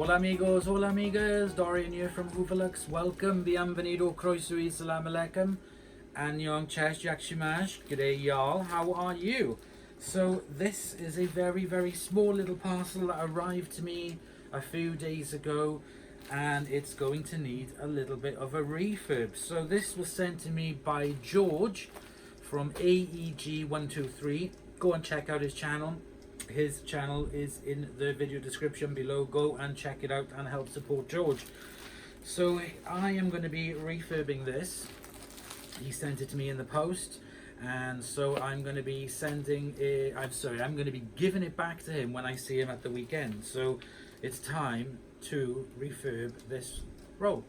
Hola amigos, hola amigas, Dorian here from Hoover. Welcome, bienvenido, croeso, salam alaikum, annyeong chesh jak shimash, g'day y'all, how are you? So this is a very small little parcel that arrived to me a few days ago, and it's going to need a little bit of a refurb. So this was sent to me by George from AEG123. Go and check out his channel. His channel is in the video description below. Go and check it out and help support George. So I am going to be refurbing this. He sent it to me in the post, and so I'm going to be I'm going to be giving it back to him when I see him at the weekend. So it's time to refurb this roll.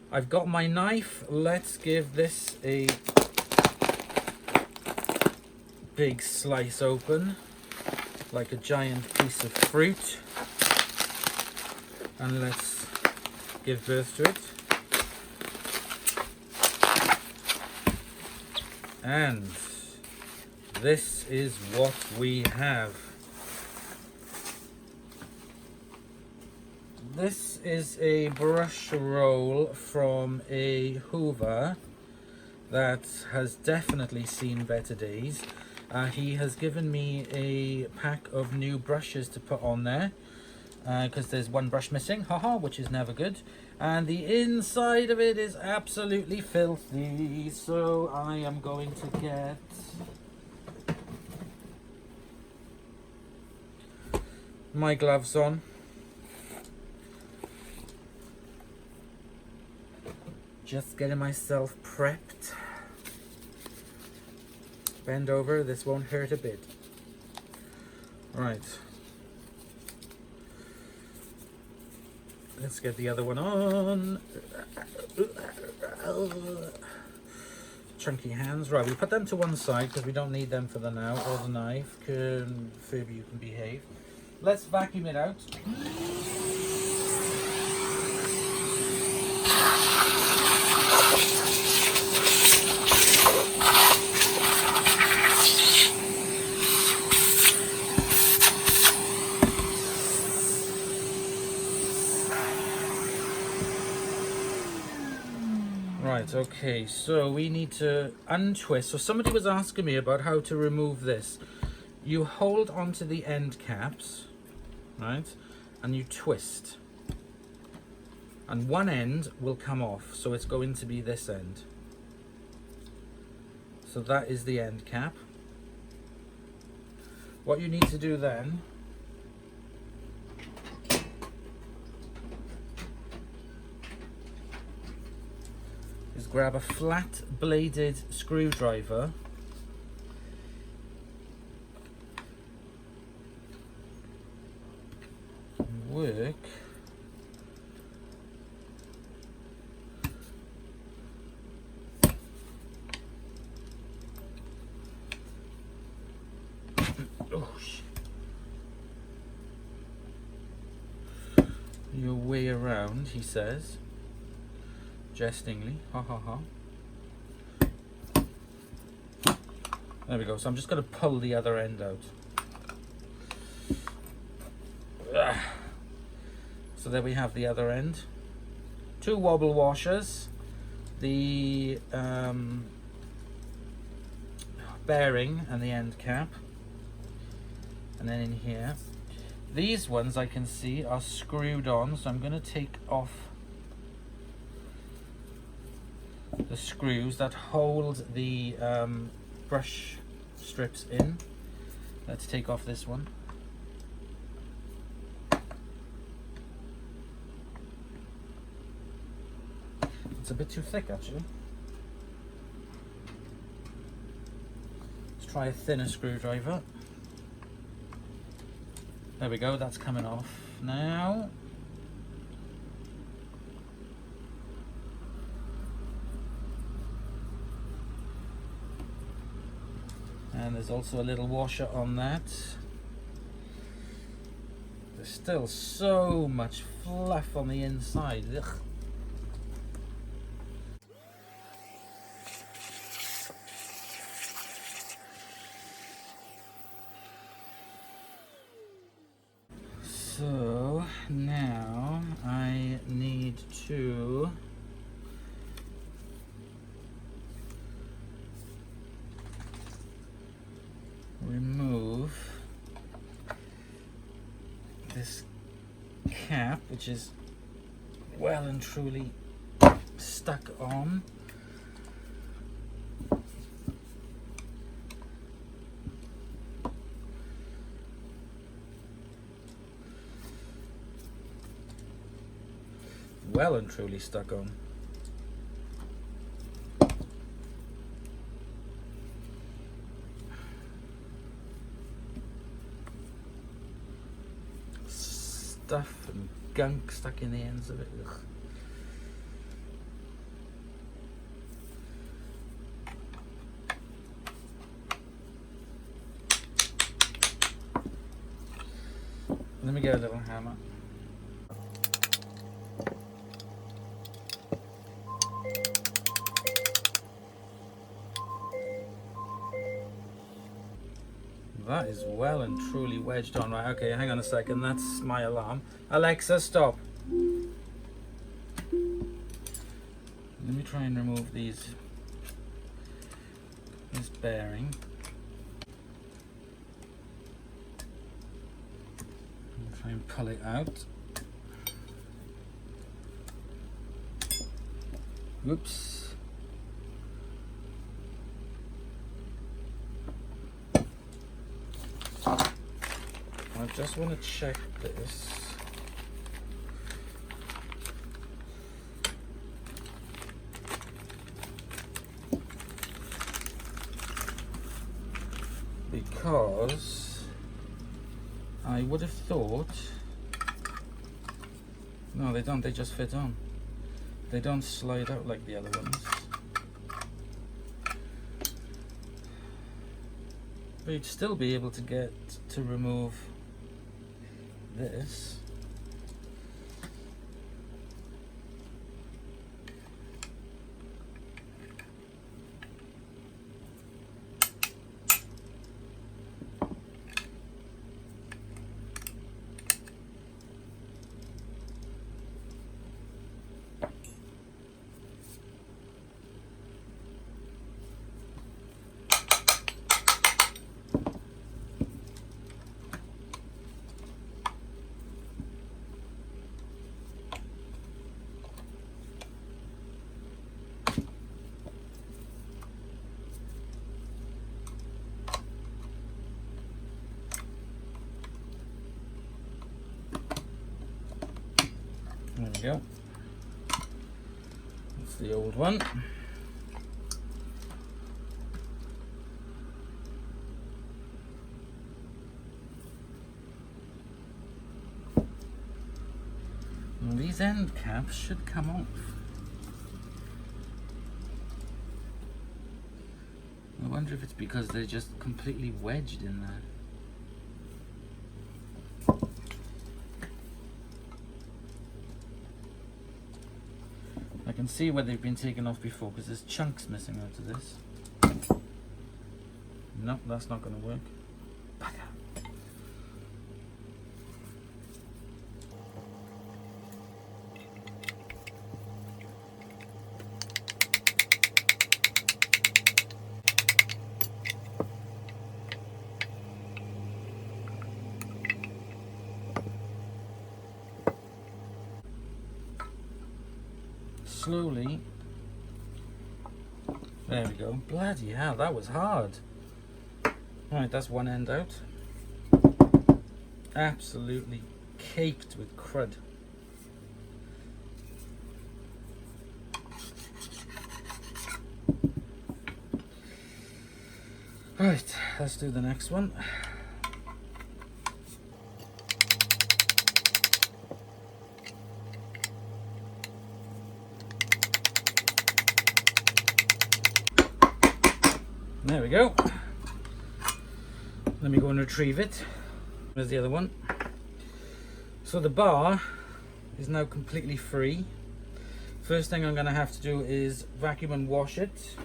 I've got my knife. Let's give this a big slice open, like a giant piece of fruit, and let's give birth to it. And this is what we have. This is a brush roll from a Hoover that has definitely seen better days. He has given me a pack of new brushes to put on there because there's one brush missing, haha, which is never good. And the inside of it is absolutely filthy, so I am going to get my gloves on. Just getting myself prepped. Bend over, this won't hurt a bit. Right. Let's get the other one on. Chunky hands. Right, we put them to one side because we don't need them for the now, or the knife. Phoebe, you can behave. Let's vacuum it out. Right, okay, so we need to untwist. So somebody was asking me about how to remove this. You hold onto the end caps, right, and you twist. And one end will come off, so it's going to be this end. So that is the end cap. What you need to do then is grab a flat bladed screwdriver and work your way around, he says, jestingly, ha ha ha. There we go. So I'm just going to pull the other end out. So there we have the other end. Two wobble washers, the bearing and the end cap, and then in here, these ones I can see are screwed on, so I'm going to take off the screws that hold the brush strips in. Let's take off this one. It's a bit too thick actually. Let's try a thinner screwdriver. There we go, that's coming off now. And there's also a little washer on that. There's still so much fluff on the inside. Ugh. So now I need to remove this cap, which is well and truly stuck on. Well and truly stuck on. Stuff and gunk stuck in the ends of it. Ugh. Let me get a little hammer. That is well and truly wedged on. Right, okay, hang on a second, that's my alarm. Alexa, stop. Let me try and remove this bearing. I'll try and pull it out. Whoops. I just want to check this. Because I would have thought, no, they don't, they just fit on. They don't slide out like the other ones. But you'd still be able to get to remove this. There we go. That's the old one. Well, these end caps should come off. I wonder if it's because they're just completely wedged in there. I can see where they've been taken off before because there's chunks missing out of this. No, that's not going to work. Back out. Slowly. There we go. Bloody hell, that was hard. Alright, that's one end out. Absolutely caked with crud. Right, let's do the next one. There we go. Let me go and retrieve it. There's the other one. So the bar is now completely free. First thing I'm going to have to do is vacuum and wash it.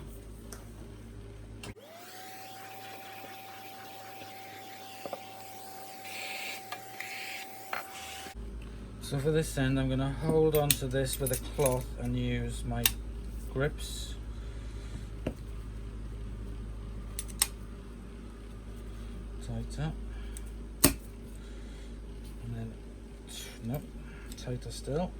So for this end, I'm going to hold on to this with a cloth and use my grips. Tight up. And then, nope, tighter still.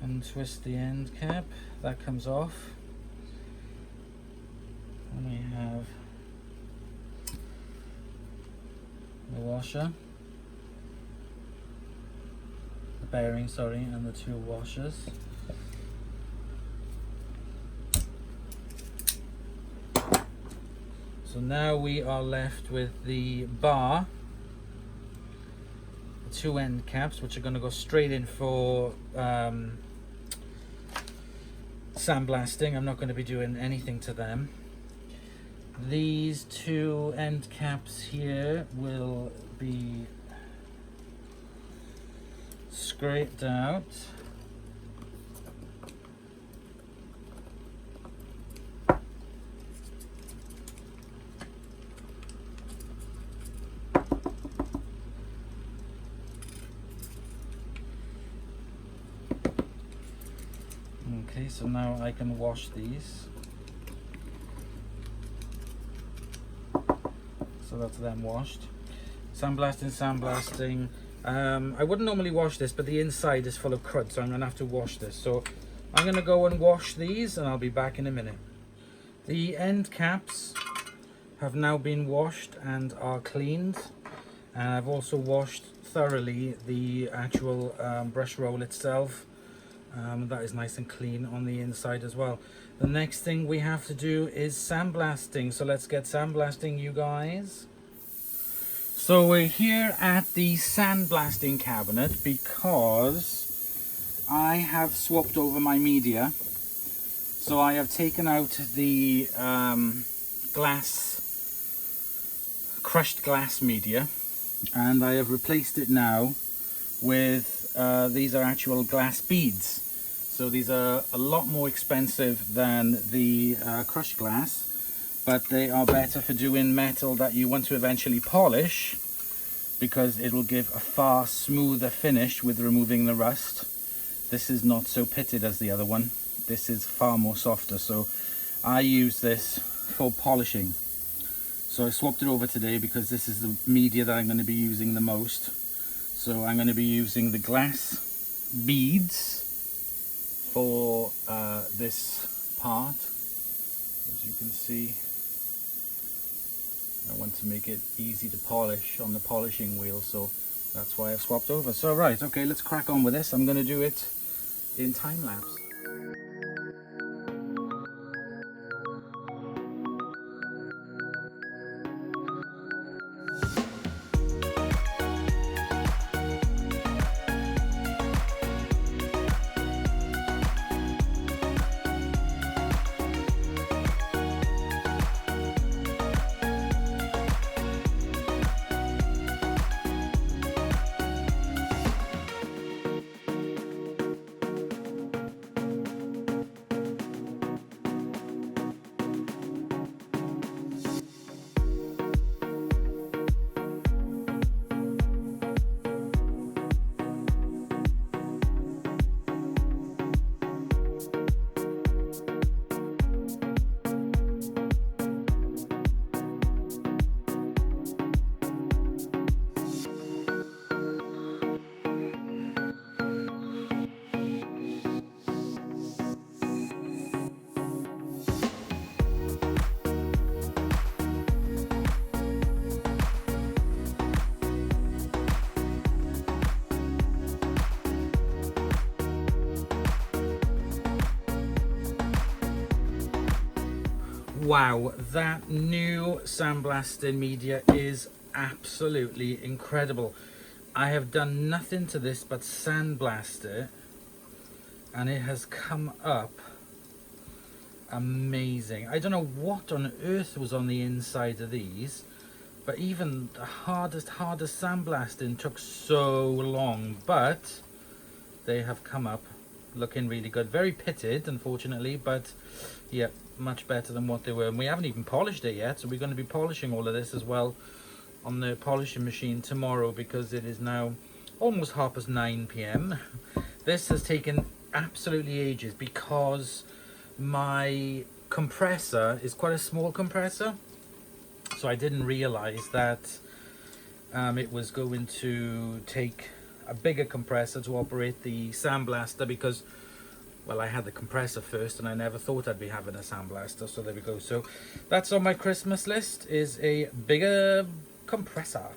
Untwist the end cap, that comes off. And we have the washer, the bearing, sorry, and the two washers. So now we are left with the bar, the two end caps, which are going to go straight in for sandblasting. I'm not going to be doing anything to them. These two end caps here will be scraped out. Okay, so now I can wash these. So that's them washed. Sandblasting. I wouldn't normally wash this, but the inside is full of crud, so I'm gonna have to wash this. So I'm gonna go and wash these, and I'll be back in a minute. The end caps have now been washed and are cleaned, and I've also washed thoroughly the actual brush roll itself. That is nice and clean on the inside as well. The next thing we have to do is sandblasting. So let's get sandblasting, you guys. So we're here at the sandblasting cabinet because I have swapped over my media. So I have taken out the crushed glass media, and I have replaced it now with these are actual glass beads. So these are a lot more expensive than the crushed glass, but they are better for doing metal that you want to eventually polish, because it will give a far smoother finish with removing the rust. This is not so pitted as the other one. This is far more softer, so I use this for polishing. So I swapped it over today because this is the media that I'm going to be using the most. So I'm going to be using the glass beads for this part. As you can see, I want to make it easy to polish on the polishing wheel, so that's why I've swapped over. So right, okay, let's crack on with this. I'm going to do it in time lapse. Wow, that new sandblasting media is absolutely incredible. I have done nothing to this but sandblast it, and it has come up amazing. I don't know what on earth was on the inside of these, but even the hardest sandblasting took so long, but they have come up looking really good. Very pitted, unfortunately, but yeah, much better than what they were. And we haven't even polished it yet, so we're going to be polishing all of this as well on the polishing machine tomorrow, because it is now almost 9:30 p.m. This has taken absolutely ages because my compressor is quite a small compressor, so I didn't realize that it was going to take a bigger compressor to operate the sandblaster, because, well, I had the compressor first and I never thought I'd be having a sandblaster. So there we go. So that's on my Christmas list, is a bigger compressor.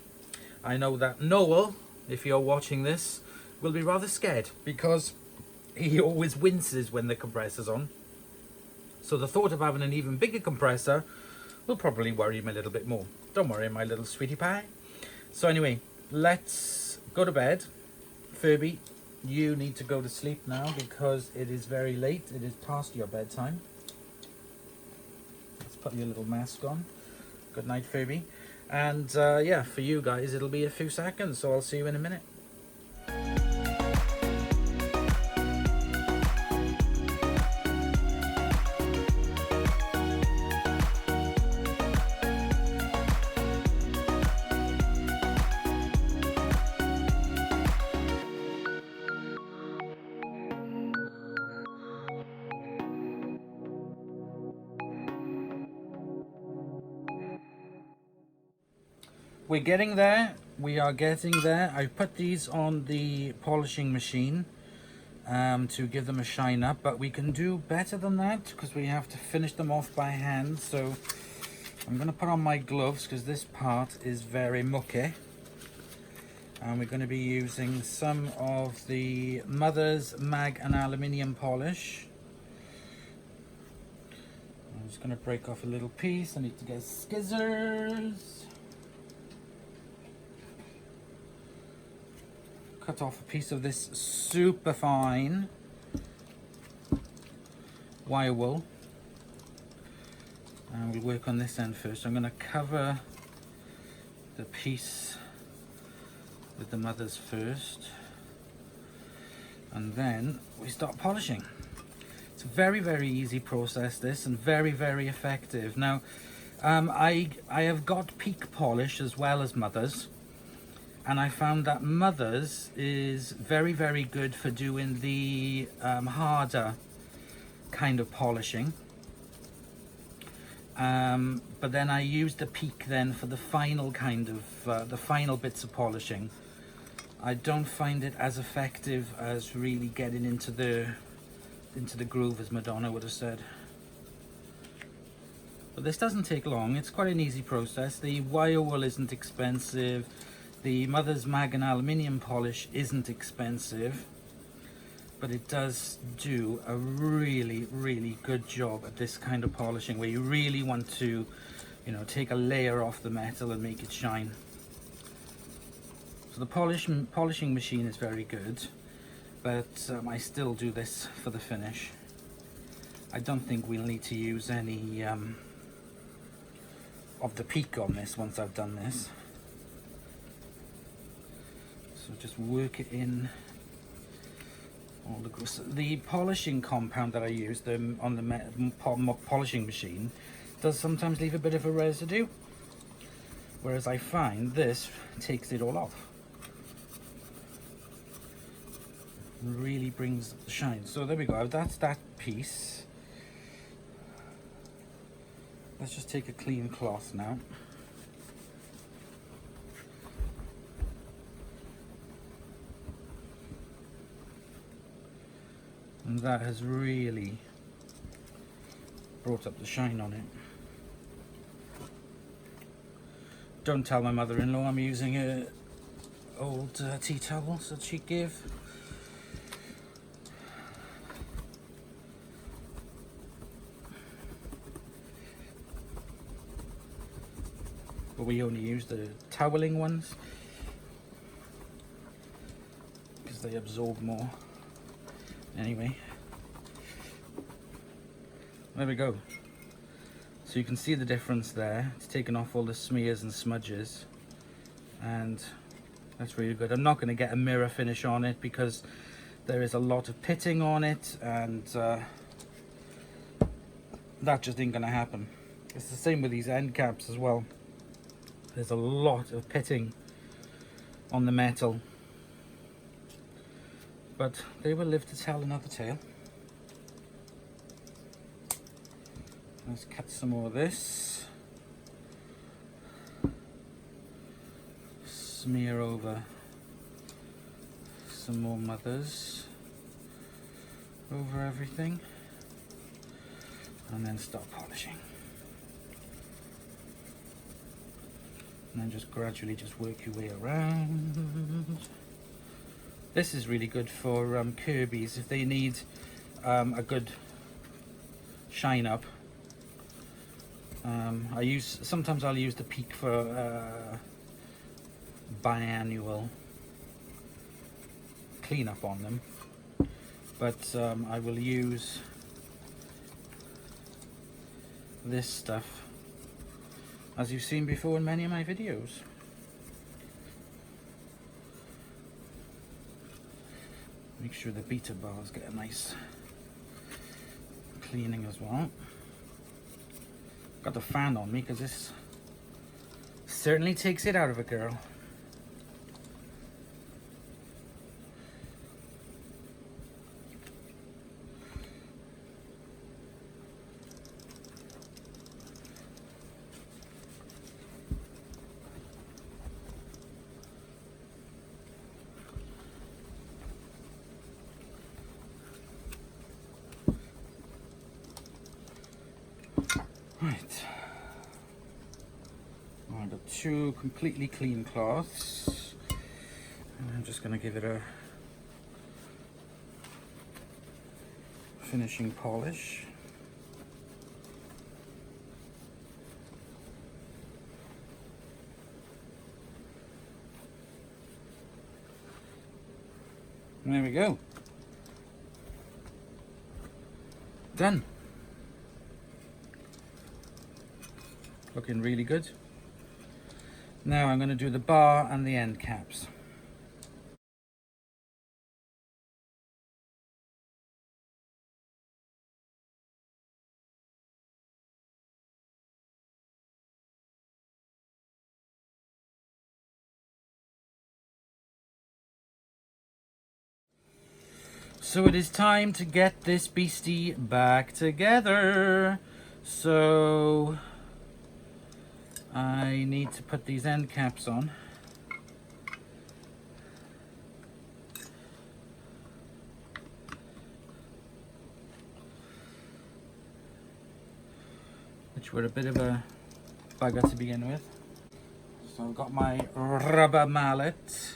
I know that Noel, if you're watching this, will be rather scared because he always winces when the compressor's on. So the thought of having an even bigger compressor will probably worry him a little bit more. Don't worry, my little sweetie pie. So anyway, let's go to bed. Furby, you need to go to sleep now because it is very late. It is past your bedtime. Let's put your little mask on. Good night, Furby. And yeah, for you guys, it'll be a few seconds, so I'll see you in a minute. We're getting there. We are getting there. I put these on the polishing machine to give them a shine up, but we can do better than that because we have to finish them off by hand. So I'm going to put on my gloves because this part is very mucky, and we're going to be using some of the Mother's Mag and Aluminium polish. I'm just going to break off a little piece. I need to get scissors. Cut off a piece of this super fine wire wool, and we'll work on this end first. I'm going to cover the piece with the Mother's first, and then we start polishing. It's a very, very easy process, this, and very, very effective. Now I have got Peak polish as well as Mother's, and I found that Mother's is very, very good for doing the harder kind of polishing. But then I used the Peak then for the final kind of, the final bits of polishing. I don't find it as effective as really getting into the groove, as Madonna would have said. But this doesn't take long. It's quite an easy process. The wire wool isn't expensive. The Mother's Mag and Aluminium polish isn't expensive, but it does do a really, really good job at this kind of polishing where you really want to, you know, take a layer off the metal and make it shine. So the polishing machine is very good, but I still do this for the finish. I don't think we'll need to use any of the Peak on this once I've done this. So just work it in all the polishing compound that I use on the polishing machine does sometimes leave a bit of a residue, whereas I find this takes it all off. Really brings the shine. So there we go. That's that piece. Let's just take a clean cloth now. And that has really brought up the shine on it. Don't tell my mother-in-law I'm using a old tea towels that she gave. But we only use the toweling ones because they absorb more. Anyway, there we go. So you can see the difference there. It's taken off all the smears and smudges, and that's really good. I'm not going to get a mirror finish on it because there is a lot of pitting on it, and that just ain't gonna happen. It's the same with these end caps as well. There's a lot of pitting on the metal, but they will live to tell another tale. Let's cut some more of this, smear over some more mothers over everything, and then start polishing. And then just gradually just work your way around. This is really good for Kirby's if they need a good shine up. Sometimes I'll use the Peak for biannual cleanup on them, but I will use this stuff as you've seen before in many of my videos. Make sure the beater bars get a nice cleaning as well. Got the fan on me because this certainly takes it out of a girl. Right, I've got two completely clean cloths, and I'm just going to give it a finishing polish. And there we go. Done. Looking really good. Now I'm going to do the bar and the end caps. So it is time to get this beastie back together. So I need to put these end caps on. Which were a bit of a bugger to begin with. So I've got my rubber mallet.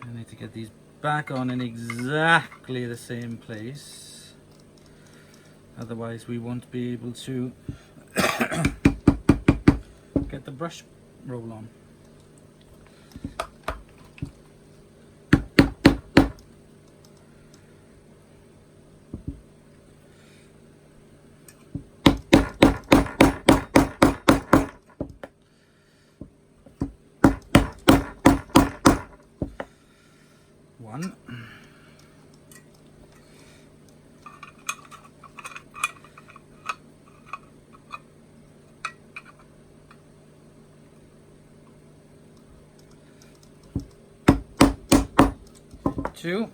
I need to get these back on in exactly the same place, otherwise we won't be able to get the brush roll on. One. Two.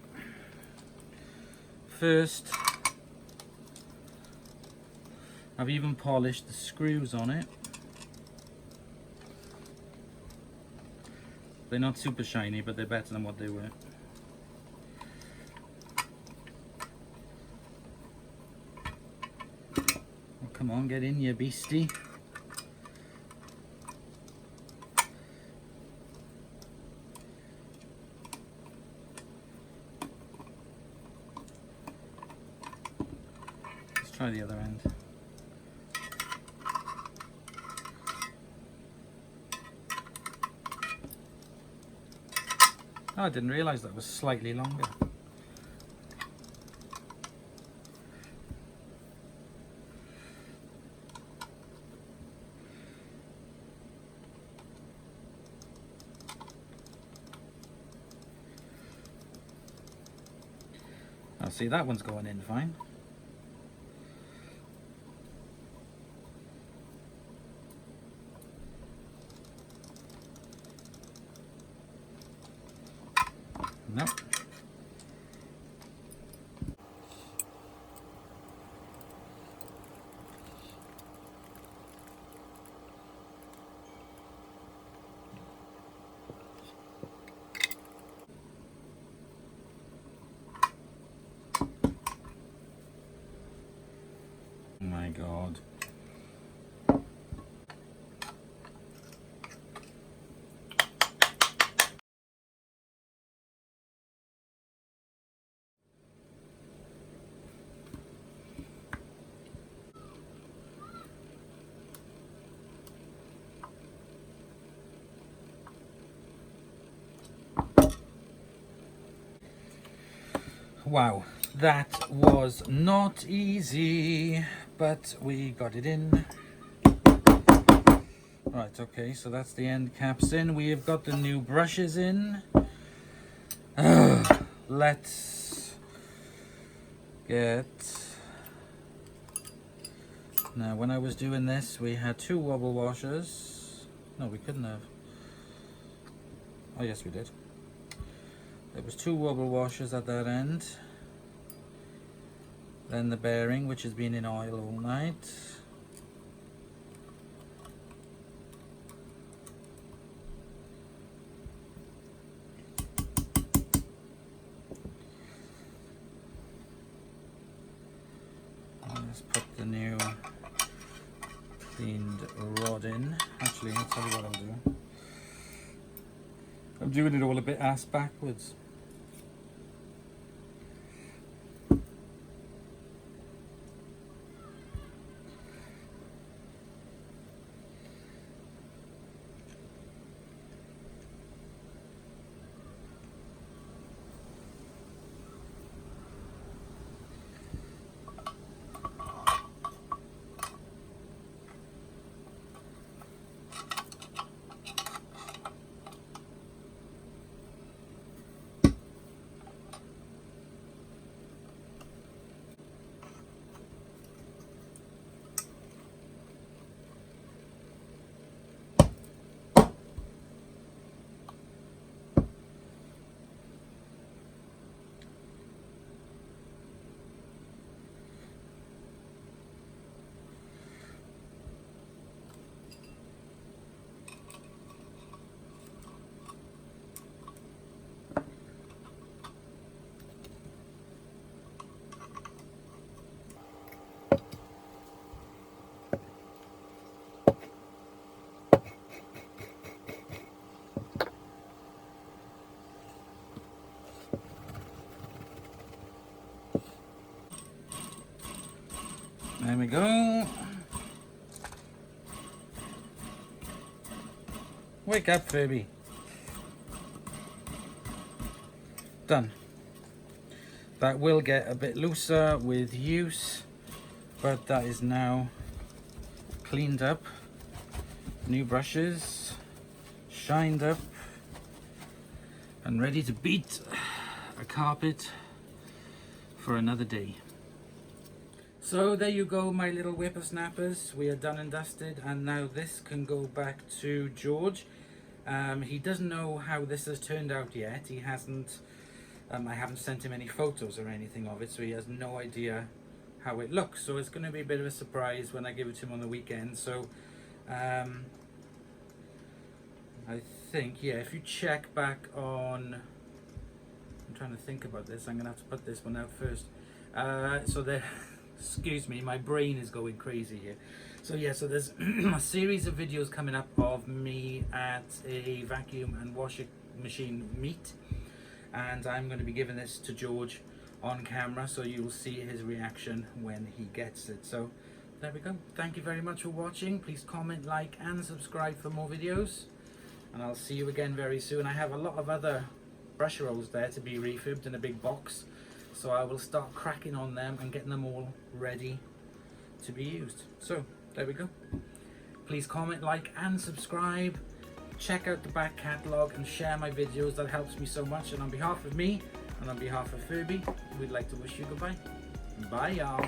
First, I've even polished the screws on it. They're not super shiny, but they're better than what they were. Oh, come on, get in, you beastie. Let's try the other end. Oh, I didn't realise that was slightly longer. I'll see that one's going in fine. Nope. Oh my God. Wow, that was not easy, but we got it in. Right, okay, so that's the end caps in. We have got the new brushes in. Let's get... Now, when I was doing this, we had 2 wobble washers. No, we couldn't have. Oh, yes, we did. There was 2 wobble washers at that end. Then the bearing, which has been in oil all night. Let's put the new cleaned rod in. Actually, I'll tell you what I'll do. I'm doing it all a bit ass backwards. There we go. Wake up, Phoebe. Done. That will get a bit looser with use, but that is now cleaned up. New brushes, shined up, and ready to beat a carpet for another day. So there you go, my little whippersnappers. We are done and dusted, and now this can go back to George. He doesn't know how this has turned out yet. He hasn't, I haven't sent him any photos or anything of it, so he has no idea how it looks. So it's going to be a bit of a surprise when I give it to him on the weekend. So I think, yeah, if you check back on, I'm trying to think about this, I'm going to have to put this one out first. So there, excuse me, my brain is going crazy here. So yeah, so there's a series of videos coming up of me at a vacuum and washing machine meet, and I'm going to be giving this to George on camera, so you'll see his reaction when he gets it. So there we go. Thank you very much for watching. Please comment, like and subscribe for more videos, and I'll see you again very soon. I have a lot of other brush rolls there to be refurbed in a big box, so I will start cracking on them and getting them all ready to be used. So there we go. Please comment, like and subscribe. Check out the back catalogue and share my videos. That helps me so much. And on behalf of me And on behalf of Furby, we'd like to wish you goodbye. Bye, y'all.